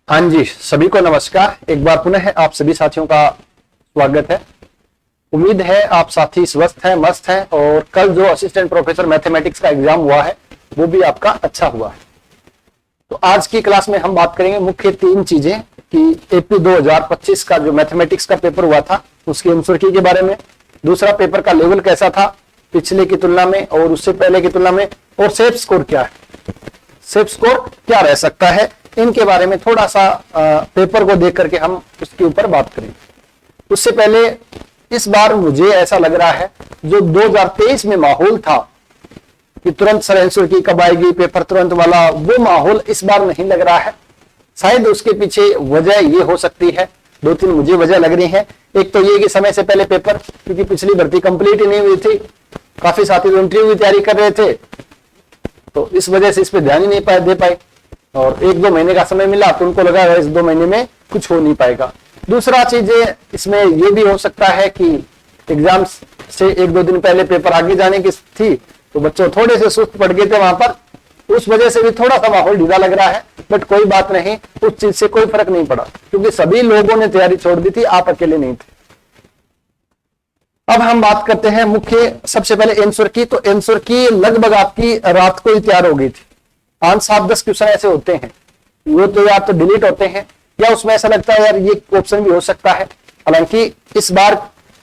हाँ जी, सभी को नमस्कार। एक बार पुनः आप सभी साथियों का स्वागत है। उम्मीद है आप साथी स्वस्थ हैं, मस्त हैं और कल जो असिस्टेंट प्रोफेसर मैथमेटिक्स का एग्जाम हुआ है वो भी आपका अच्छा हुआ है। तो आज की क्लास में हम बात करेंगे मुख्य तीन चीजें कि एपी 2025 का जो मैथमेटिक्स का पेपर हुआ था उसकी आंसर की के बारे में, दूसरा पेपर का लेवल कैसा था पिछले की तुलना में और उससे पहले की तुलना में, और सेफ स्कोर क्या है, सेफ स्कोर क्या रह सकता है, इनके बारे में थोड़ा सा पेपर को देख करके हम उसके ऊपर बात करेंगे। उससे पहले इस बार मुझे ऐसा लग रहा है जो 2023 में माहौल था कि तुरंत सर आंसर की कब आएगी, पेपर तुरंत वाला, वो माहौल इस बार नहीं लग रहा है। शायद उसके पीछे वजह ये हो सकती है, दो तीन मुझे वजह लग रही है। एक तो ये कि समय से पहले पेपर, क्योंकि पिछली भर्ती कंप्लीट ही नहीं हुई थी, काफी साथी इंटरव्यू की तैयारी कर रहे थे, तो इस वजह से इस पे ध्यान ही नहीं दे पाए और एक दो महीने का समय मिला तो उनको लगा इस 2 महीने में कुछ हो नहीं पाएगा। दूसरा चीज इसमें ये भी हो सकता है कि एग्जाम से 1-2 दिन पहले पेपर आगे जाने की थी तो बच्चों थोड़े से सुस्त पड़ गए थे वहां पर, उस वजह से भी थोड़ा सा माहौल ढीला लग रहा है। बट कोई बात नहीं, उस चीज से कोई फर्क नहीं पड़ा क्योंकि सभी लोगों ने तैयारी छोड़ दी थी, आप अकेले नहीं थे। अब हम बात करते हैं मुख्य, सबसे पहले आंसर की। तो आंसर की लगभग आपकी रात को ही तैयार हो गई थी। 5-7-10 क्वेश्चन ऐसे होते हैं, वो तो या तो डिलीट होते हैं या उसमें ऐसा लगता है यार ये ऑप्शन भी हो सकता है। हालांकि इस बार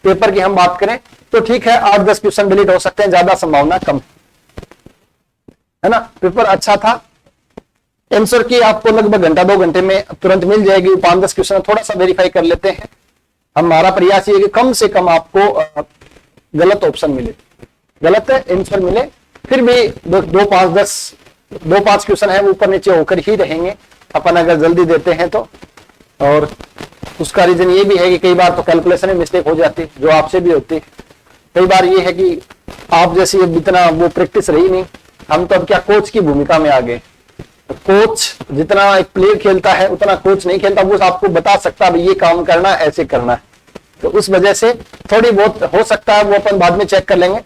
पेपर की हम बात करें तो ठीक है, 8-10 क्वेश्चन डिलीट हो सकते हैं, ज्यादा संभावना कम है ना। पेपर अच्छा था। आंसर की आपको लगभग घंटा 2 घंटे में तुरंत मिल जाएगी। 5-10 क्वेश्चन थोड़ा सा वेरीफाई कर लेते हैं। हमारा प्रयास ये है कि कम से कम आपको गलत ऑप्शन मिले, गलत आंसर मिले, फिर भी 2-5 क्वेश्चन है वो ऊपर नीचे होकर ही रहेंगे अपन अगर जल्दी देते हैं तो। और उसका रीजन ये भी है कि कई बार तो कैलकुलेशन में मिस्टेक हो जाती है जो आपसे भी होती है। कई बार ये है कि आप जैसी अब इतना वो प्रैक्टिस रही नहीं, हम तो अब क्या कोच की भूमिका में आ गए। कोच जितना एक प्लेयर खेलता है उतना कोच नहीं खेलता, वो आपको बता सकता है ये काम करना है, ऐसे करना है। तो उस वजह से थोड़ी बहुत हो सकता है, वो अपन बाद में चेक कर लेंगे।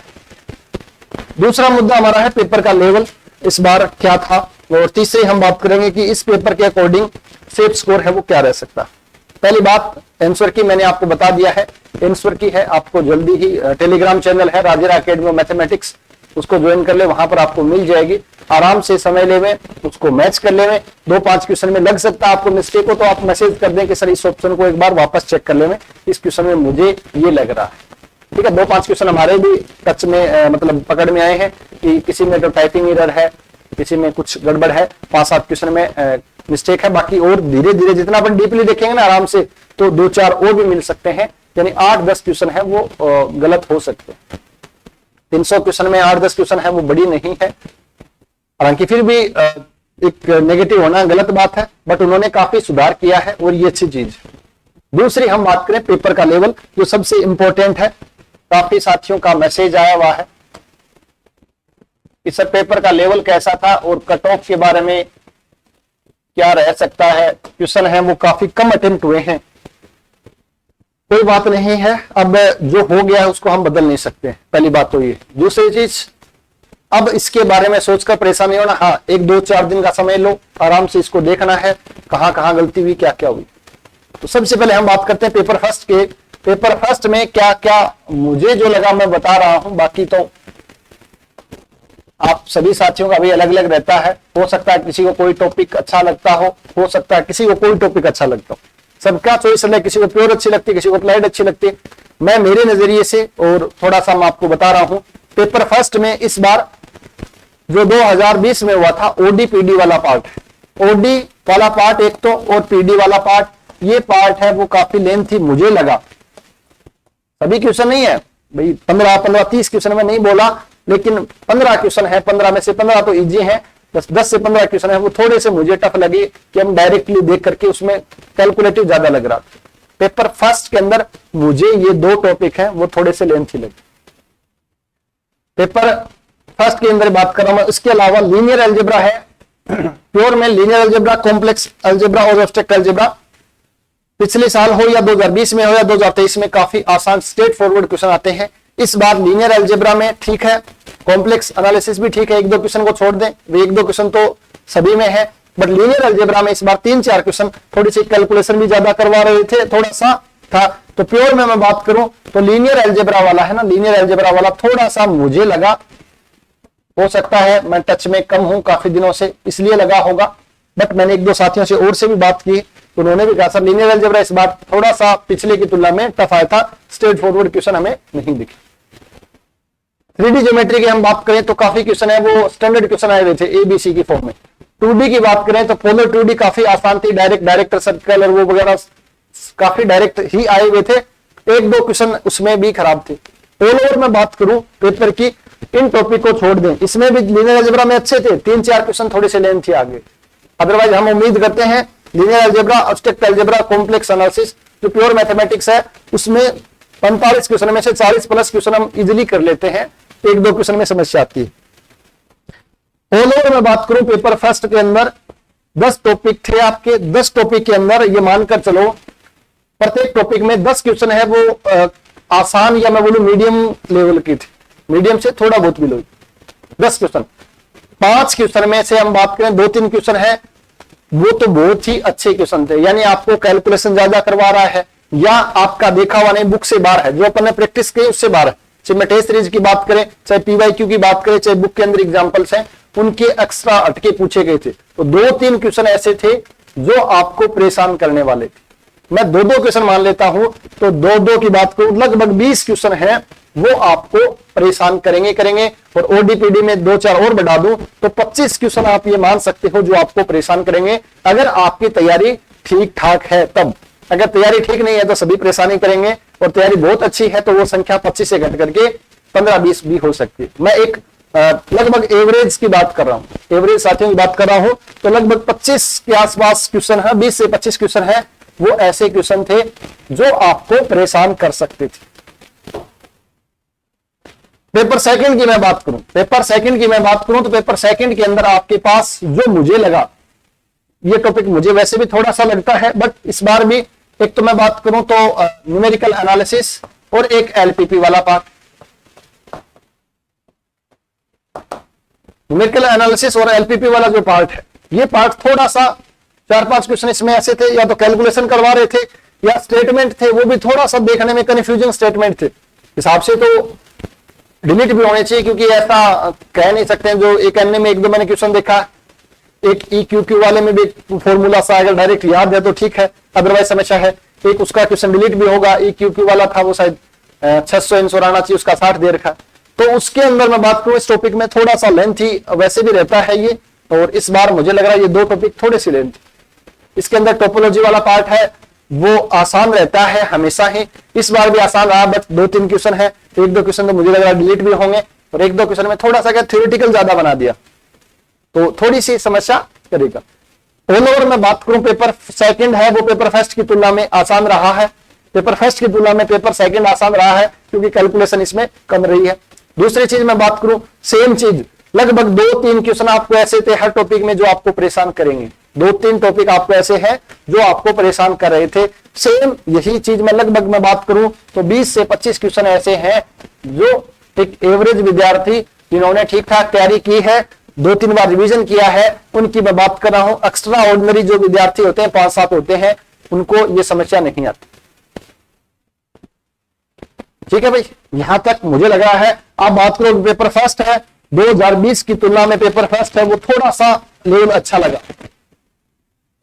दूसरा मुद्दा हमारा है पेपर का लेवल इस बार क्या था, और तीसरी हम बात करेंगे कि इस पेपर के अकॉर्डिंग सेफ स्कोर है वो क्या रह सकता। पहली बात आंसर की मैंने आपको बता दिया है। आंसर की है आपको जल्दी ही टेलीग्राम चैनल है राजेरा एकेडमी ऑफ मैथमेटिक्स, उसको ज्वाइन कर ले, वहां पर आपको मिल जाएगी। आराम से समय ले में उसको मैच कर ले में। 2-5 क्वेश्चन में लग सकता है आपको मिस्टेक हो तो आप मैसेज कर दें कि सर इस ऑप्शन को एक बार वापस चेक कर ले में, इस क्वेश्चन में मुझे ये लग रहा है। ठीक है, 2-5 क्वेश्चन हमारे भी टच में मतलब पकड़ में आए हैं कि किसी में तो टाइपिंग एरर है, किसी में कुछ गड़बड़ है, 5-7 क्वेश्चन में मिस्टेक है। बाकी और धीरे धीरे जितना अपन डीपली देखेंगे ना आराम से तो 2-4 और भी मिल सकते हैं, यानी 8-10 क्वेश्चन है वो गलत हो सकते हैं। 300 क्वेश्चन में 8-10 क्वेश्चन है वो बड़ी नहीं है, हालांकि फिर भी एक नेगेटिव होना गलत बात है, बट उन्होंने काफी सुधार किया है और ये अच्छी चीज है। दूसरी हम बात करें पेपर का लेवल, जो सबसे इंपॉर्टेंट है। काफी साथियों का मैसेज आया हुआ है कि सर पेपर का लेवल कैसा था और कट ऑफ के बारे में क्या रह सकता है। क्वेश्चन है वो काफी कम अटेम्प्ट हुए हैं, कोई बात नहीं है, अब जो हो गया है उसको हम बदल नहीं सकते, पहली बात तो ये। दूसरी चीज, अब इसके बारे में सोचकर परेशान नहीं होना। हाँ, 1-2-4 दिन का समय लो, आराम से इसको देखना है कहां कहां गलती हुई, क्या क्या हुई। तो सबसे पहले हम बात करते हैं पेपर फर्स्ट के। पेपर फर्स्ट में क्या क्या मुझे जो लगा मैं बता रहा हूं, बाकी तो आप सभी साथियों का भी अलग अलग रहता है। हो सकता है किसी को कोई टॉपिक अच्छा लगता हो सकता है किसी को कोई टॉपिक अच्छा लगता हो, सबका चॉइस है। किसी को प्योर अच्छी लगती है, किसी को अप्लाइड अच्छी लगती है। मैं मेरे नजरिए से और थोड़ा सा मैं आपको बता रहा हूं। पेपर फर्स्ट में इस बार जो 2020 में हुआ था ओडी पीडी वाला पार्ट है, ओडी वाला पार्ट एक तो, और पीडी वाला पार्ट, ये पार्ट है वो काफी लेंथी मुझे लगा। सभी क्वेश्चन नहीं है भाई, 15-30 क्वेश्चन में नहीं बोला, लेकिन 15 क्वेश्चन है, 15 में से 15 तो इजी है, बस 10 से 15 क्वेश्चन है वो थोड़े से मुझे टफ लगे कि हम डायरेक्टली देख करके उसमें कैलकुलेटिव ज्यादा लग रहा था। पेपर फर्स्ट के अंदर मुझे ये 2 टॉपिक हैं वो थोड़े से लेंथी लगे। पेपर फर्स्ट के अंदर बात कर रहा हूं। इसके अलावा लीनियर अलजेब्रा है, प्योर में लीनियर अलजेब्रा, कॉम्प्लेक्स अलजेब्रा और एब्स्ट्रैक्ट अलजेब्रा। पिछले साल हो या 2020 में हो या 2023 में काफी आसान स्ट्रेट फॉरवर्ड क्वेश्चन आते हैं। इस बार लीनियर अलजेब्रा में ठीक है, कॉम्प्लेक्स एनालिसिस भी ठीक है, 1-2 क्वेश्चन को छोड़ दें, 1-2 क्वेश्चन तो सभी में है, बट लीनियर अलजेब्रा में इस बार 3-4 क्वेश्चन थोड़ी सी कैलकुलेशन भी ज्यादा करवा रहे थे, थोड़ा सा था। तो प्योर में मैं बात करूं तो लीनियर अलजेब्रा वाला है ना, लीनियर अलजेब्रा वाला थोड़ा सा मुझे लगा, हो सकता है मैं टच में कम हूं काफी दिनों से इसलिए लगा होगा, बट मैंने 1-2 साथियों से और से भी बात की तो उन्होंने भी कहा सर लीनियर अलजेब्रा इस बार थोड़ा सा पिछले की तुलना में टफ आया था, स्ट्रेट फॉरवर्ड क्वेश्चन हमें नहीं दिखे। 3D ज्योमेट्री की हम बात करें तो काफी क्वेश्चन है वो स्टैंडर्ड क्वेश्चन आए हुए थे ABC की फॉर्म में। 2D की बात करें तो पोलर 2D काफी आसान थी, डायरेक्टर सर्कल और वो वगैरह काफी डायरेक्ट ही आए हुए थे, 1-2 क्वेश्चन उसमें भी खराब थे। ऑल ओवर में बात करूं पेपर की, इन टॉपिक को छोड़ दें, इसमें भी लीनियर अलजेब्रा में अच्छे थे, 3-4 क्वेश्चन थोड़े से लेंथ थी आगे। अदरवाइज हम उम्मीद करते हैं linear algebra, abstract algebra, complex analysis जो प्योर मैथमेटिक्स है उसमें 45 क्वेश्चन में से 40+ क्वेश्चन हम इजिली कर लेते हैं, 1-2 क्वेश्चन में समस्या आती है। ऑल ओवर में बात करूं पेपर फर्स्ट के अंदर 10 टॉपिक थे आपके, 10 टॉपिक के अंदर ये मानकर चलो प्रत्येक टॉपिक में 10 क्वेश्चन है वो आसान या मैं बोलूं मीडियम लेवल की थी, मीडियम से थोड़ा बहुत बिलो 10 क्वेश्चन। 5 क्वेश्चन में से हम बात करें 2-3 क्वेश्चन है वो तो बहुत ही अच्छे क्वेश्चन थे, यानी आपको कैलकुलेशन ज्यादा करवा रहा है या आपका देखा हुआ नहीं बुक से बाहर है, जो अपन ने प्रैक्टिस की उससे बाहर है। चाहे मैं टेस्ट सीरीज की बात करें, चाहे PYQ की बात करें, चाहे बुक के अंदर एग्जांपल्स हैं उनके एक्स्ट्रा हटके पूछे गए थे। तो 2-3 क्वेश्चन ऐसे थे जो आपको परेशान करने वाले थे। मैं 2-2 क्वेश्चन मान लेता हूं तो 2-2 की बात करूं लगभग 20 क्वेश्चन है वो आपको परेशान करेंगे और ODPD में 2-4 और बढ़ा दूं तो 25 क्वेश्चन आप ये मान सकते हो जो आपको परेशान करेंगे अगर आपकी तैयारी ठीक ठाक है तब। अगर तैयारी ठीक नहीं है तो सभी परेशानी करेंगे, और तैयारी बहुत अच्छी है तो वो संख्या 25 से घट करके 15-20 भी हो सकती है। मैं एक लगभग एवरेज की बात कर रहा हूं, एवरेज साथियों की बात कर रहा हूं तो लगभग 25 के आसपास क्वेश्चन है, 20 से 25 क्वेश्चन है वो ऐसे क्वेश्चन थे जो आपको परेशान कर सकते थे। पेपर सेकंड की मैं बात करूं, पेपर सेकंड की मैं बात करूं तो पेपर सेकंड के अंदर आपके पास जो मुझे लगा, ये टॉपिक मुझे वैसे भी थोड़ा सा लगता है बट इस बार भी एक तो मैं बात करूं तो न्यूमेरिकल एनालिसिस और एक LPP वाला पार्ट, न्यूमेरिकल एनालिसिस और LPP वाला जो पार्ट है ये पार्ट थोड़ा सा 4-5 क्वेश्चन इसमें ऐसे थे या तो कैलकुलेशन करवा रहे थे या स्टेटमेंट थे वो भी थोड़ा सा देखने में कंफ्यूजिंग स्टेटमेंट थे, हिसाब से तो डिलीट भी होने चाहिए क्योंकि ऐसा कह नहीं सकते हैं। जो एक अन्य में 1-2 मैंने क्वेश्चन देखा, एक EQQ वाले में भी फॉर्मूला सा अगर डायरेक्ट याद है तो ठीक है, अदरवाइज समस्या है। एक उसका क्वेश्चन डिलीट भी होगा, EQQ वाला था वो शायद 600 आंसर आना चाहिए, उसका 60 दे रखा। तो उसके अंदर मैं बात करूं इस टॉपिक में थोड़ा सा लेंथी वैसे भी रहता है ये, और इस बार मुझे लग रहा है ये 2 टॉपिक थोड़े सी लेंथी। इसके अंदर टोपोलॉजी वाला पार्ट है वो आसान रहता है हमेशा ही, इस बार भी आसान रहा बट 2-3 क्वेश्चन है, 1-2 क्वेश्चन तो मुझे लग रहा है डिलीट भी होंगे और 1-2 क्वेश्चन में थोड़ा सा क्या थ्योरेटिकल ज्यादा बना दिया तो थोड़ी सी समस्या करेगा। ऑल ओवर मैं बात करूं पेपर सेकंड है वो पेपर फर्स्ट की तुलना में आसान रहा है, पेपर फर्स्ट की तुलना में पेपर सेकंड आसान रहा है क्योंकि कैलकुलेशन इसमें कम रही है। दूसरी चीज मैं बात करूं सेम चीज, लगभग 2-3 क्वेश्चन आपको ऐसे थे हर टॉपिक में जो आपको परेशान करेंगे, 2-3 टॉपिक आपको ऐसे हैं जो आपको परेशान कर रहे थे। सेम यही चीज मैं लगभग मैं बात करूं तो 20 से 25 क्वेश्चन ऐसे हैं जो एक एवरेज विद्यार्थी जिन्होंने ठीक ठाक तैयारी की है, 2-3 बार रिवीजन किया है, उनकी मैं बात कर रहा हूं। एक्स्ट्रा ऑर्डिनरी जो विद्यार्थी होते हैं 5-7 होते हैं उनको ये समस्या नहीं आती। ठीक है भाई, यहां तक मुझे लगा है। आप बात करो पेपर फर्स्ट है 2020 की तुलना में पेपर फर्स्ट है वो थोड़ा सा लेवल अच्छा लगा।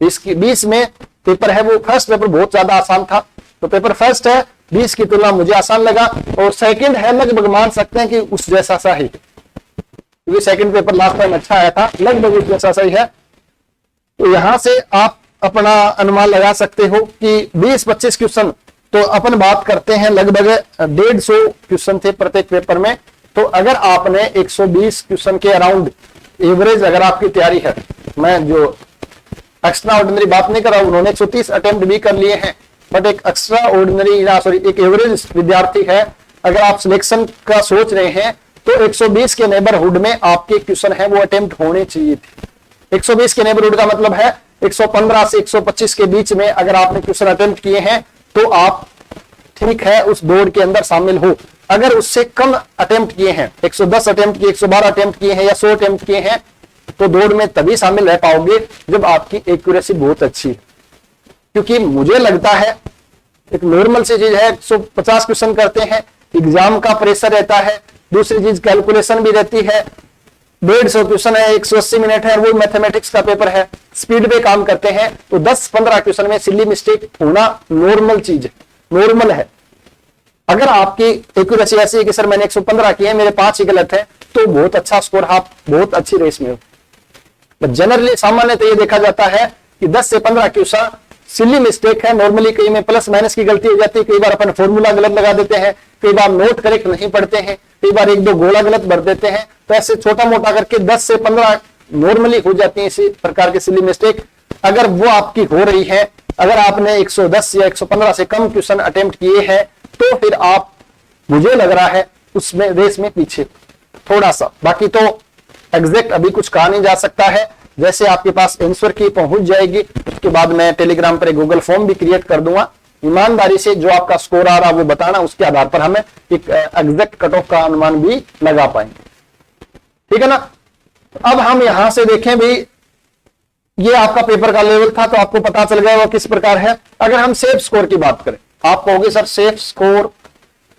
20 में पेपर है वो फर्स्ट पेपर बहुत ज्यादा आसान था, तो पेपर फर्स्ट है 20 की तुलना मुझे आसान लगा, और सेकंड है लगभग मान सकते हैं कि उस जैसा सा ही, क्योंकि सेकंड पेपर लास्ट टाइम अच्छा आया था, लगभग उस जैसा सा ही है। तो यहां से आप अपना अनुमान लगा सकते हो कि 20-25 क्वेश्चन तो अपन बात करते हैं लगभग 150 क्वेश्चन थे प्रत्येक पेपर में। तो अगर आपने 120 क्वेश्चन के अराउंड एवरेज अगर आपकी तैयारी है, मैं जो एक्स्ट्रा ऑर्डिनरी बात नहीं कर रहा हूं, उन्होंने 130 अटेम्प्ट भी कर लिए हैं, बट एक एक्स्ट्रा ऑर्डिनरी एक एवरेज विद्यार्थी है, अगर आप सिलेक्शन का सोच रहे हैं तो 120 के नेबरहुड में आपके क्वेश्चन है वो अटेम्प्ट होने चाहिए थे। 120 के नेबरहुड का मतलब है 115 से 125 के बीच में अगर आपने क्वेश्चन अटेम्प्ट किए हैं तो आप ठीक है उस बोर्ड के अंदर शामिल हो। अगर उससे कम अटेम्प्ट किए हैं, 110 अटेम्प्ट किए, 112 अटेम्प्ट किए हैं या 100 अटेम्प्ट किए हैं, तो दौड़ में तभी शामिल रह पाओगे जब आपकी एक्यूरेसी बहुत अच्छी है। क्योंकि मुझे लगता है एक नॉर्मल सी चीज है, 150 क्वेश्चन करते हैं, एग्जाम का प्रेशर रहता है, दूसरी चीज कैलकुलेशन भी रहती है, 150 क्वेश्चन है, 180 मिनट है, वो मैथमेटिक्स का पेपर है, स्पीड पे काम करते हैं, तो 10-15 क्वेश्चन में सिली मिस्टेक होना नॉर्मल चीज है, नॉर्मल है। अगर आपकी एक्यूरेसी ऐसी है कि सर मैंने 115 किए, मेरे 5 ही गलत है, तो बहुत अच्छा स्कोर, आप बहुत अच्छी रेस में हो। जनरली सामान्यतः ये देखा जाता है कि 10 से 15 क्वेश्चन सिली मिस्टेक है। नॉर्मली कई में प्लस माइनस की गलती हो जाती है, कई बार अपन फॉर्मूला गलत लगा देते हैं, कई बार नोट करेक्ट नहीं पढ़ते हैं, कई बार 1-2 गोला गलत भर देते हैं। तो ऐसे छोटा मोटा करके 10 से 15 नॉर्मली हो जाती है इसी प्रकार की सिली मिस्टेक। अगर वो आपकी हो रही है, अगर आपने 110 या 115 से कम क्वेश्चन अटेम्प्ट किए हैं, तो फिर आप, मुझे लग रहा है उसमें रेस में पीछे थोड़ा सा। बाकी तो एग्जैक्ट अभी कुछ कहा नहीं जा सकता है। जैसे आपके पास आंसर की पहुंच जाएगी, उसके बाद मैं टेलीग्राम पर गूगल फॉर्म भी क्रिएट कर दूंगा। ईमानदारी से जो आपका स्कोर आ रहा है वो बताना, उसके आधार पर हमें एक एग्जैक्ट कट ऑफ का अनुमान भी लगा पाएंगे। ठीक है ना। अब हम यहां से देखें भी, ये आपका पेपर का लेवल था, तो आपको पता चल गया वो किस प्रकार है। अगर हम सेफ स्कोर की बात करें, आप कहोगे सर सेफ स्कोर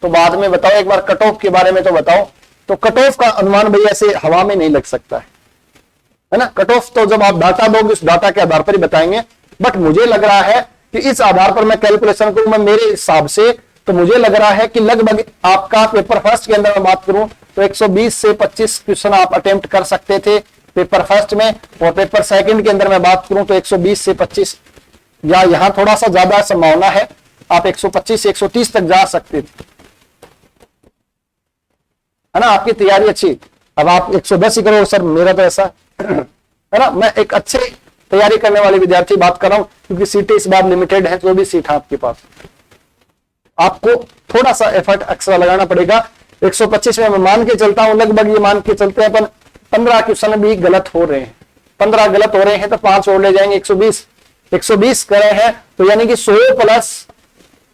तो बाद में बताओ, एक बार कट ऑफ के बारे में तो बताओ। तो कट ऑफ का अनुमान भाई ऐसे हवा में नहीं लग सकता है ना। कट ऑफ तो जब आप डाटा दोगे उस डाटा के आधार पर ही बताएंगे। बट मुझे लग रहा है कि इस आधार पर मैं कैलकुलेशन करूं, मैं मेरे हिसाब से तो मुझे लग रहा है कि लगभग आपका पेपर फर्स्ट के अंदर मैं बात करूं तो 120 से 25 क्वेश्चन आप अटेम्प्ट कर सकते थे पेपर फर्स्ट में, और पेपर सेकंड के अंदर मैं बात करूं तो 120 से 25, या यहां थोड़ा सा ज्यादा संभावना है, आप 125 से 130 तक जा सकते थे, है ना। आपकी तैयारी अच्छी। अब आप 110 ही करो सर, मेरा तो ऐसा है ना। मैं एक अच्छे तैयारी करने वाले विद्यार्थी बात कर रहा हूं, क्योंकि सीटें इस बार लिमिटेड है, जो भी सीट है आपके पास, आपको थोड़ा सा एफर्ट एक्स्ट्रा लगाना पड़ेगा। 125 में मैं मान के चलता हूं, लगभग ये मान के चलते हैं अपन 15 क्वेश्चन भी गलत हो रहे हैं, 15 गलत हो रहे हैं तो 5 और ले जाएंगे, 120 कर रहे हैं, तो यानी कि 100 प्लस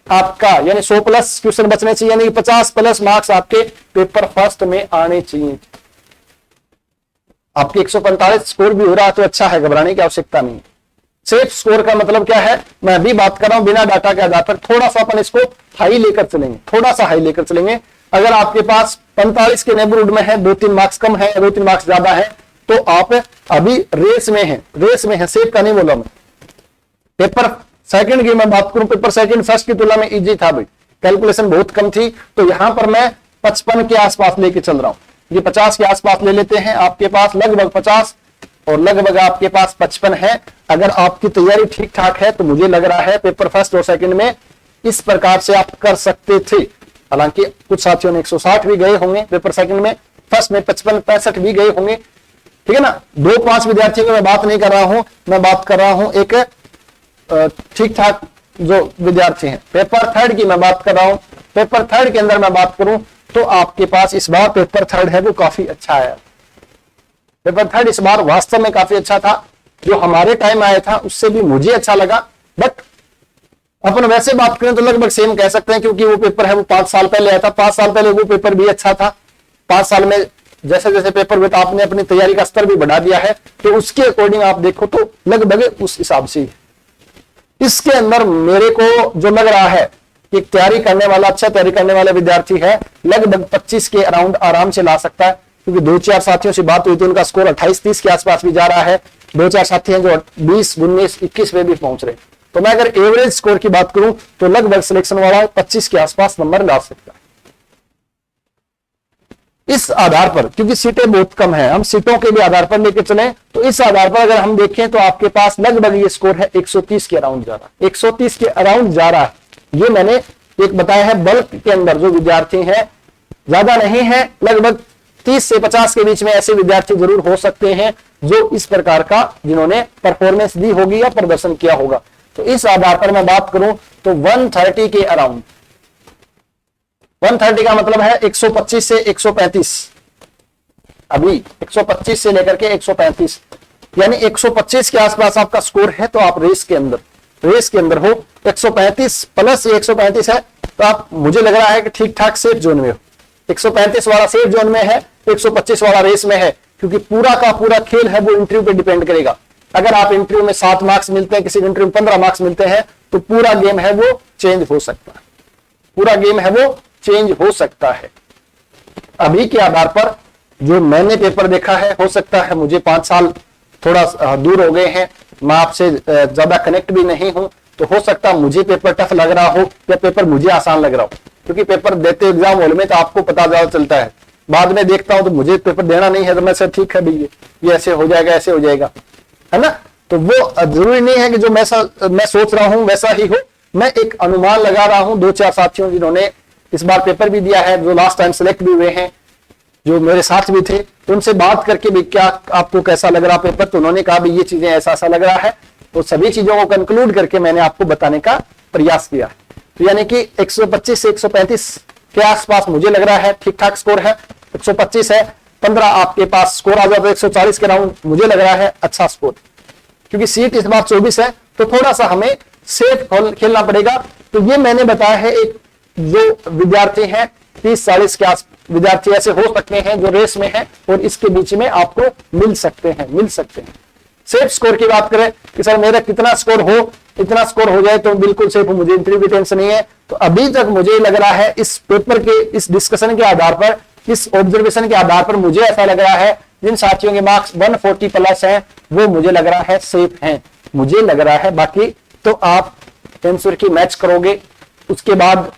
आपका, यानी 100 प्लस क्वेश्चन बचने चाहिए, यानी कि 50 प्लस मार्क्स आपके पेपर फर्स्ट में आने चाहिए। आपके 145 स्कोर भी हो रहा है तो अच्छा है, घबराने की आवश्यकता नहीं। सेफ स्कोर का मतलब क्या है, मैं अभी बात कर रहा हूं बिना डाटा के आधार पर, थोड़ा सा अपन इसको हाई लेकर चलेंगे, थोड़ा सा हाई लेकर चलेंगे। अगर आपके पास 45 के नेबरहुड में है, 2-3 मार्क्स कम है, 2-3 मार्क्स ज्यादा है, तो आप अभी रेस में है, सेफ का नहीं बोला मैं। पेपर सेकंड की मैं बात करूं, पेपर सेकंड फर्स्ट की तुलना में इजी था भाई, कैलकुलेशन बहुत कम थी, तो यहां पर मैं 55 के आसपास लेके चल रहा हूं। ये 50 के आसपास ले लेते हैं, आपके पास लगभग 50 और लगभग आपके पास 55 है। अगर आपकी तैयारी ठीक ठाक है तो मुझे लग रहा है पेपर फर्स्ट और सेकंड में इस प्रकार से आप कर सकते थे। हालांकि कुछ साथियों ने 160 भी गए होंगे पेपर सेकंड में, फर्स्ट में 55-65 भी गए होंगे, ठीक है ना। 2-5 विद्यार्थियों की मैं बात नहीं कर रहा हूं, मैं बात कर रहा हूं एक ठीक ठाक जो विद्यार्थी हैं। पेपर थर्ड की मैं बात कर रहा हूं, पेपर थर्ड के अंदर मैं बात करूं तो आपके पास इस बार पेपर थर्ड है वो काफी अच्छा है। पेपर थर्ड इस बार वास्तव में काफी अच्छा था, जो हमारे टाइम आया था उससे भी मुझे अच्छा लगा। बट अपन वैसे बात करें तो लगभग सेम कह सकते हैं, क्योंकि वो पेपर है वो 5 साल पहले आया था, 5 साल पहले वो पेपर भी अच्छा था। 5 साल में जैसे जैसे पेपर हुए आपने अपनी तैयारी का स्तर भी बढ़ा दिया है, तो उसके अकॉर्डिंग आप देखो तो लगभग उस हिसाब से इसके अंदर मेरे को जो लग रहा है कि तैयारी करने वाला, अच्छा तैयारी करने वाला विद्यार्थी है, लगभग 25 के अराउंड आराम से ला सकता है। क्योंकि 2-4 साथियों से बात हुई तो उनका स्कोर 28-30 के आसपास भी जा रहा है, 2-4 साथी हैं जो 20, 19, 21 पे भी पहुंच रहे। तो मैं अगर एवरेज स्कोर की बात करूं तो लगभग सिलेक्शन वाला 25 के आसपास नंबर ला सकता है। इस आधार पर, क्योंकि सीटें बहुत कम है, हम सीटों के भी आधार पर लेकर चलें तो इस आधार पर अगर हम देखें तो आपके पास लगभग ये स्कोर है 130 के अराउंड जा रहा है, 130 के अराउंड जा रहा है। ये मैंने एक बताया है, बल्क के अंदर जो विद्यार्थी हैं, ज्यादा नहीं है, लगभग 30 से 50 के बीच में ऐसे विद्यार्थी जरूर हो सकते हैं जो इस प्रकार का, जिन्होंने परफॉर्मेंस दी होगी या प्रदर्शन किया होगा। तो इस आधार पर मैं बात करूं तो 130 के अराउंड, 130 का मतलब है 125 से 135, अभी 125 से लेकर के 135, यानी 125 के आसपास आपका स्कोर है तो आप रेस के अंदर हो। 135 प्लस 135 है तो आप, मुझे लग रहा है कि ठीक ठाक सेफ जोन में हो। 135 वाला सेफ जोन में है, 125 वाला रेस में है, क्योंकि पूरा का पूरा खेल है वो इंटरव्यू पे डिपेंड करेगा। अगर आप इंटरव्यू में 7 मार्क्स मिलते हैं, किसी इंटरव्यू में 15 मार्क्स मिलते हैं, तो पूरा गेम है वो चेंज हो सकता है, पूरा गेम है वो चेंज हो सकता है। अभी के आधार पर जो मैंने पेपर देखा है, हो सकता है मुझे 5 साल थोड़ा दूर हो गए हैं, मैं आपसे ज्यादा कनेक्ट भी नहीं हूं, तो हो सकता है मुझे पेपर टफ लग रहा हो या पेपर मुझे आसान लग रहा हो, क्योंकि पेपर देते एग्जाम हॉल में तो आपको पता ज्यादा चलता है। बाद में देखता हूं तो मुझे पेपर देना नहीं है, तो मैं सर ठीक है भैया ये ऐसे हो जाएगा, ऐसे हो जाएगा, है ना। तो वो जरूरी नहीं है कि जो मैं सोच रहा हूं वैसा ही हो, मैं एक अनुमान लगा रहा हूं। 2-4 साथियों जिन्होंने इस बार पेपर भी दिया है, जो लास्ट टाइम सेलेक्ट भी हुए हैं, जो मेरे साथ भी थे, तो उनसे बात करके भी क्या आपको कैसा लग रहा पेपर, तो उन्होंने कहा भी ये चीजें ऐसा ऐसा लग रहा है। तो सभी चीजों को कंक्लूड करके मैंने आपको बताने का प्रयास किया। तो यानी कि 125 से 135 के आसपास मुझे लग रहा है ठीक ठाक स्कोर है। 125 है, 15 आपके पास स्कोर आ जाता है, 140 के राउंड मुझे लग रहा है अच्छा स्कोर, क्योंकि सीट इस बार 24 है, तो थोड़ा सा हमें सेफ खेलना पड़ेगा। तो ये मैंने बताया है, एक जो विद्यार्थी हैं 30-40 के आस विद्यार्थी ऐसे हो सकते हैं जो रेस में हैं और इसके बीच में आपको मिल सकते हैं। सेफ स्कोर की बात करें कि सर मेरा कितना स्कोर हो, इतना स्कोर हो जाए तो बिल्कुल सेफ हो, मुझे इंटरव्यू की टेंशन नहीं है। तो अभी तक मुझे लग रहा है इस पेपर के, इस डिस्कशन के आधार पर, इस ऑब्जर्वेशन के आधार पर मुझे ऐसा लग रहा है जिन साथियों के मार्क्स 140 प्लस हैं वो मुझे लग रहा है सेफ हैं, मुझे लग रहा है। बाकी तो आप आंसर की मैच करोगे, उसके बाद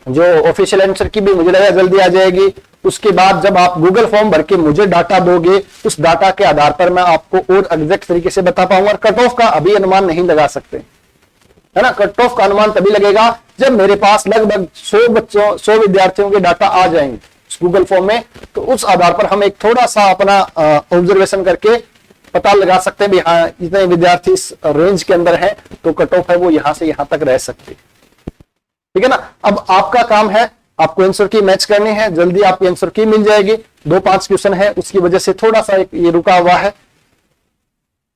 जो ऑफिशियल आंसर की भी मुझे लगा जल्दी आ जाएगी। उसके बाद जब आप गूगल फॉर्म भर के मुझे डाटा दोगे, उस डाटा के आधार पर मैं आपको और एग्जैक्ट तरीके से बता पाऊंगा। कट ऑफ का अभी अनुमान नहीं लगा सकते, है ना। कट ऑफ का अनुमान तभी लगेगा जब मेरे पास लगभग 100 विद्यार्थियों के डाटा आ जाएंगे गूगल फॉर्म में, तो उस आधार पर हम एक थोड़ा सा अपना ऑब्जर्वेशन करके पता लगा सकते हैं भी हाँ इतने विद्यार्थी इस रेंज के अंदर है, तो कट ऑफ है वो यहां से यहां तक रह सकती है, ठीक है ना। अब आपका काम है, आपको आंसर की मैच करनी है, जल्दी आपकी आंसर की मिल जाएगी। 2-5 क्वेश्चन है, उसकी वजह से थोड़ा सा ये रुका हुआ है।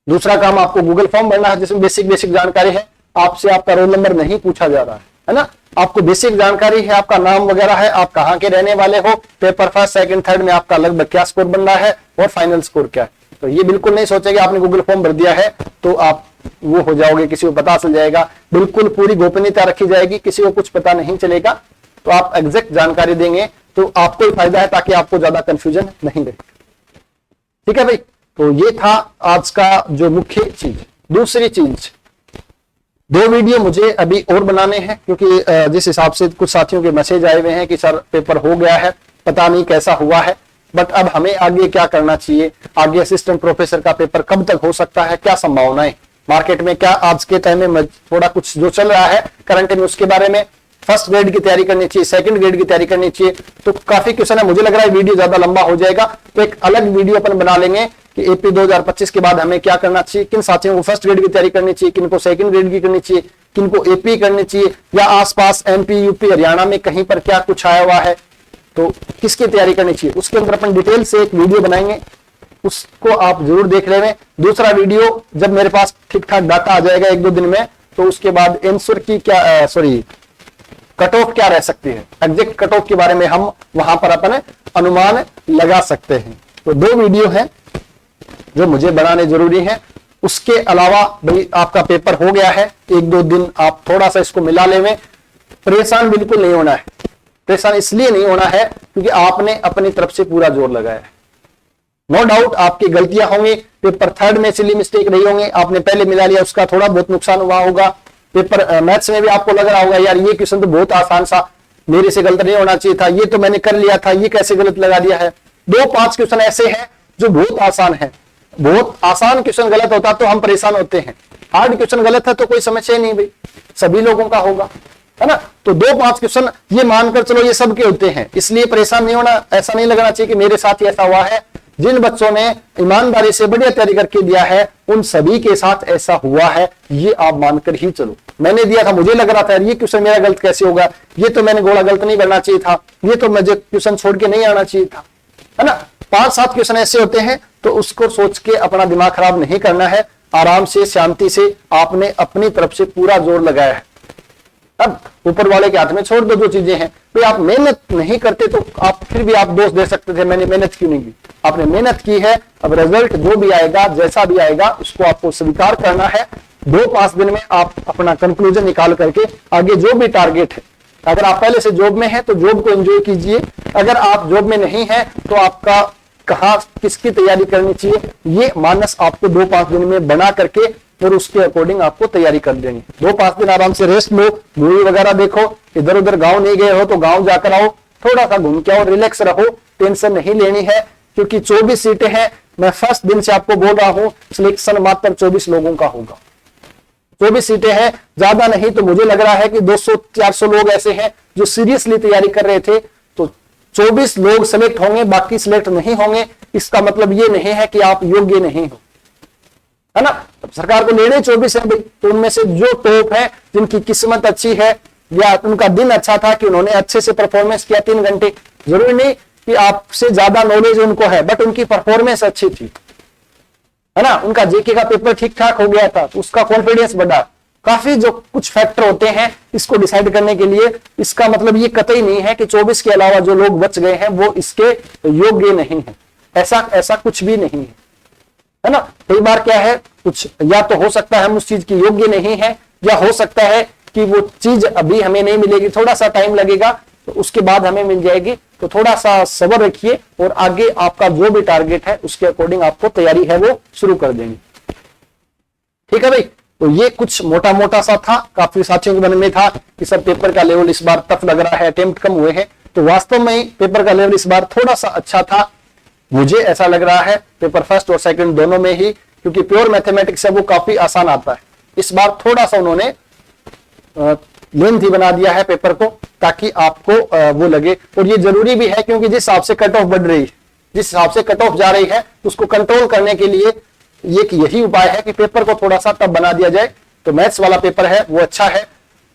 दूसरा काम आपको गूगल फॉर्म भरना है, जिसमें बेसिक जानकारी है। आपसे आपका रोल नंबर नहीं पूछा जा रहा है ना। आपको बेसिक जानकारी है, आपका नाम वगैरह है, आप कहाँ के रहने वाले हो, पेपर फर्स्ट सेकंड थर्ड में आपका लगभग क्या स्कोर बन रहा है और फाइनल स्कोर क्या है। तो ये बिल्कुल नहीं सोचेंगे आपने गूगल फॉर्म भर दिया है तो आप वो हो जाओगे, किसी को पता चल जाएगा। बिल्कुल पूरी गोपनीयता रखी जाएगी, किसी को कुछ पता नहीं चलेगा। तो आप एग्जैक्ट जानकारी देंगे तो आपको ही फायदा है, ताकि आपको ज्यादा कंफ्यूजन नहीं रहे, ठीक है भाई। तो ये था आज का जो मुख्य चीज। दूसरी चीज, 2 वीडियो मुझे अभी और बनाने हैं, क्योंकि जिस हिसाब से कुछ साथियों के मैसेज आए हुए हैं कि सर पेपर हो गया है, पता नहीं कैसा हुआ है, बट अब हमें आगे क्या करना चाहिए, आगे असिस्टेंट प्रोफेसर का पेपर कब तक हो सकता है, क्या संभावनाएं मार्केट में, क्या आज के टाइम में थोड़ा कुछ जो चल रहा है करंट में उसके बारे में, फर्स्ट ग्रेड की तैयारी करनी चाहिए, सेकंड ग्रेड की तैयारी करनी चाहिए। तो काफी क्वेश्चन है, मुझे लग रहा है वीडियो ज्यादा लंबा हो जाएगा, तो एक अलग वीडियो अपन बना लेंगे कि एपी 2025 के बाद हमें क्या करना चाहिए, किन साथियों को फर्स्ट ग्रेड की तैयारी करनी चाहिए, किनको सेकंड ग्रेड की करनी चाहिए, किनको एपी करनी चाहिए, या आसपास एमपी यूपी हरियाणा में कहीं पर क्या कुछ आया हुआ है तो किसकी तैयारी करनी चाहिए, उसके अंदर अपन डिटेल से एक वीडियो बनाएंगे, उसको आप जरूर देख लें। दूसरा वीडियो जब मेरे पास ठीक ठाक डाटा आ जाएगा 1-2 दिन में, तो उसके बाद आंसर की क्या कट ऑफ क्या रह सकती है, एग्जैक्ट कट ऑफ के बारे में हम वहां पर अपन अनुमान लगा सकते हैं। तो 2 वीडियो हैं जो मुझे बनाने जरूरी है। उसके अलावा भाई आपका पेपर हो गया है, 1-2 दिन आप थोड़ा सा इसको मिला लें। परेशान बिल्कुल नहीं होना है, परेशान इसलिए नहीं होना है क्योंकि आपने अपनी तरफ से पूरा जोर लगाया है। नो डाउट आपकी गलतियां होंगी, पेपर थर्ड में सिली मिस्टेक रही होंगी, आपने पहले मिला लिया, उसका थोड़ा बहुत नुकसान हुआ होगा। पेपर मैथ्स में भी आपको लग रहा होगा यार ये क्वेश्चन तो बहुत आसान सा, मेरे से गलत नहीं होना चाहिए था, ये तो मैंने कर लिया था, ये कैसे गलत लगा दिया है। 2-5 क्वेश्चन ऐसे हैं जो बहुत आसान है, बहुत आसान क्वेश्चन गलत होता तो हम परेशान होते हैं, हार्ड क्वेश्चन गलत है तो कोई समस्या ही नहीं भाई, सभी लोगों का होगा, है ना। तो 2-5 क्वेश्चन ये मानकर चलो ये सबके होते हैं, इसलिए परेशान नहीं होना, ऐसा नहीं लगना चाहिए कि मेरे साथ ही ऐसा हुआ है। जिन बच्चों ने ईमानदारी से बढ़िया तैयारी करके दिया है उन सभी के साथ ऐसा हुआ है, ये आप मानकर ही चलो। मैंने दिया था, मुझे लग रहा था ये क्वेश्चन मेरा गलत कैसे होगा, ये तो मैंने घोड़ा गलत नहीं करना चाहिए था, ये तो मुझे क्वेश्चन छोड़ के नहीं आना चाहिए था, है ना। 5-7 क्वेश्चन ऐसे होते हैं, तो उसको सोच के अपना दिमाग खराब नहीं करना है, आराम से शांति से आपने अपनी तरफ से पूरा जोर लगाया है। अब ऊपर वाले के हाथ में छोड़ दो जो चीजें हैं। तो आप मेहनत नहीं करते तो आप फिर भी आप दोष दे सकते थे मैंने मेहनत क्यों नहीं की। आपने मेहनत की है, अब रिजल्ट जो भी आएगा जैसा भी आएगा उसको आपको स्वीकार करना है। 2-5 दिन में आप अपना कंक्लूजन निकाल करके आगे जो भी टारगेट है, अगर आप पहले से जॉब में हैं तो जॉब को एंजॉय कीजिए, अगर आप जॉब में नहीं है तो आपका कहाँ किसकी तैयारी करनी चाहिए ये मानस आपको 2-5 दिन में बना करके फिर उसके अकॉर्डिंग आपको तैयारी कर देनी। 2-5 दिन आराम से रेस्ट लो, मूवी वगैरह देखो, इधर उधर गांव नहीं गए हो तो गांव जाकर आओ, थोड़ा सा घूम के आओ, रिलैक्स रहो, टेंशन नहीं लेनी है क्योंकि 24 सीटें हैं। मैं फर्स्ट दिन से आपको बोल रहा हूं सिलेक्शन मात्र 24 लोगों का होगा। 24 सीटें हैं, ज्यादा नहीं तो मुझे लग रहा है कि 200-400 लोग ऐसे हैं जो सीरियसली तैयारी कर रहे थे, तो 24 लोग सिलेक्ट होंगे, बाकी सिलेक्ट नहीं होंगे। इसका मतलब ये नहीं है कि आप योग्य नहीं हो, है ना। सरकार को लेने 24 है भाई, तो उनमें से जो टॉप है, जिनकी किस्मत अच्छी है या उनका दिन अच्छा था कि उन्होंने अच्छे से परफॉर्मेंस किया 3 घंटे, जरूरी नहीं कि आपसे ज्यादा नॉलेज उनको है बट उनकी परफॉर्मेंस अच्छी थी, है ना। उनका जेके का पेपर ठीक ठाक हो गया था तो उसका कॉन्फिडेंस बढ़ा। काफी जो कुछ फैक्टर होते हैं इसको डिसाइड करने के लिए। इसका मतलब ये कतई नहीं है कि 24 के अलावा जो लोग बच गए हैं वो इसके योग्य नहीं है, ऐसा कुछ भी नहीं है ना। कई बार क्या है, कुछ या तो हो सकता है हम उस चीज की योग्य नहीं है, या हो सकता है कि वो चीज अभी हमें नहीं मिलेगी, थोड़ा सा टाइम लगेगा तो उसके बाद हमें मिल जाएगी। तो थोड़ा सा सब्र रखिए और आगे आपका जो भी टारगेट है उसके अकॉर्डिंग आपको तैयारी है वो शुरू कर देंगे। ठीक है भाई, तो ये कुछ मोटा मोटा सा था। काफी साथियों के मन में था कि सर पेपर का लेवल इस बार टफ लग रहा है, अटेम्प्ट कम हुए हैं, तो वास्तव में पेपर का लेवल इस बार थोड़ा सा अच्छा था। मुझे ऐसा लग रहा है पेपर फर्स्ट और सेकंड दोनों में ही, क्योंकि प्योर मैथमेटिक्स है वो काफी आसान आता है। इस बार थोड़ा सा उन्होंने लेंथी बना दिया है पेपर को ताकि आपको वो लगे, और ये जरूरी भी है क्योंकि जिस हिसाब से कट ऑफ बढ़ रही है, जिस हिसाब से कट ऑफ जा रही है उसको कंट्रोल करने के लिए यही उपाय है कि पेपर को थोड़ा सा टफ बना दिया जाए। तो मैथ्स वाला पेपर है वो अच्छा है,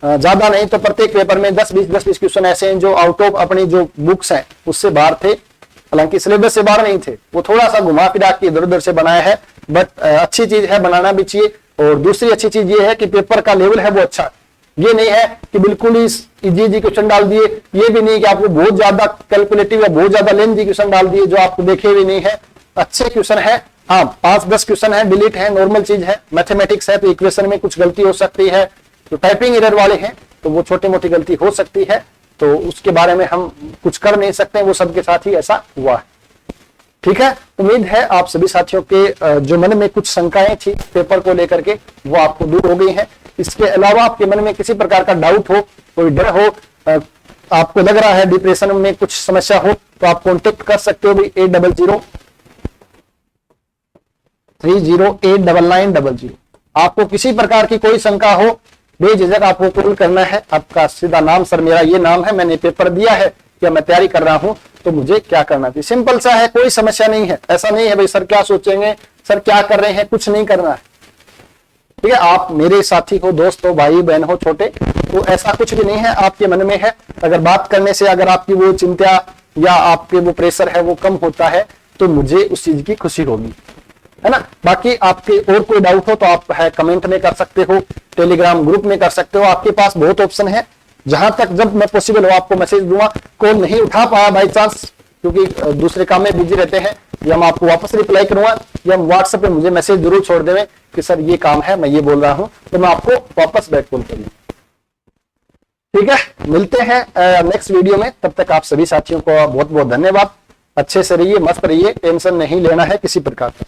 ज्यादा नहीं तो प्रत्येक पेपर में 10-20 क्वेश्चन ऐसे हैं जो आउट ऑफ अपनी जो बुक्स हैं उससे बाहर थे, हालांकि सिलेबस से बाहर नहीं थे, वो थोड़ा सा घुमा फिरा के इधर उधर से बनाया है, बट अच्छी चीज है, बनाना भी चाहिए। और दूसरी अच्छी चीज ये है कि पेपर का लेवल है वो अच्छा है। ये नहीं है कि बिल्कुल ही इजी क्वेश्चन डाल दिए, ये भी नहीं कि आपको बहुत ज्यादा कैलकुलेटिव या बहुत ज्यादा लेंथी क्वेश्चन डाल दिए जो आपको देखे भी नहीं है। अच्छे क्वेश्चन है, हाँ 5-10 क्वेश्चन है, डिलीट है, नॉर्मल चीज है, मैथमेटिक्स है तो इक्वेशन में कुछ गलती हो सकती है, तो टाइपिंग एरर वाले हैं तो वो छोटी मोटी गलती हो सकती है, तो उसके बारे में हम कुछ कर नहीं सकते, वो सबके साथ ही ऐसा हुआ है। ठीक है, उम्मीद है आप सभी साथियों के जो मन में कुछ शंकाएं थी पेपर को लेकर के वो आपको दूर हो गई हैं। इसके अलावा आपके मन में किसी प्रकार का डाउट हो, कोई डर हो, आपको लग रहा है डिप्रेशन में कुछ समस्या हो, तो आप कॉन्टेक्ट कर सकते हो भी 8003089900। आपको किसी प्रकार की कोई शंका हो बेझिझक आपको कॉल करना है। आपका सीधा नाम, सर मेरा ये नाम है, मैंने पेपर दिया है या मैं तैयारी कर रहा हूं तो मुझे क्या करना चाहिए। सिंपल सा है, कोई समस्या नहीं है। ऐसा नहीं है भाई सर क्या सोचेंगे, सर क्या कर रहे हैं, कुछ नहीं करना है। ठीक है, आप मेरे साथी हो, दोस्त हो, भाई बहन हो छोटे, तो ऐसा कुछ भी नहीं है आपके मन में है। अगर बात करने से अगर आपकी वो चिंता या आपके वो प्रेशर है वो कम होता है तो मुझे उस चीज की खुशी होगी, है ना। बाकी आपके और कोई डाउट हो तो आप है कमेंट में कर सकते हो, टेलीग्राम ग्रुप में कर सकते हो, आपके पास बहुत ऑप्शन है। जहां तक जब मैं पॉसिबल हो आपको मैसेज दूंगा। कॉल नहीं उठा पाया बाई चांस क्योंकि दूसरे काम में बिजी रहते हैं, या मैं आपको वापस रिप्लाई करूंगा, या व्हाट्सएप पे मुझे मैसेज जरूर छोड़ देवे कि सर ये काम है, मैं ये बोल रहा हूं, तो मैं आपको वापस बैक कॉल करूंगा। ठीक है, मिलते हैं नेक्स्ट वीडियो में। तब तक आप सभी साथियों को बहुत बहुत धन्यवाद। अच्छे से रहिए, मस्त रहिए, टेंशन नहीं लेना है किसी प्रकार का।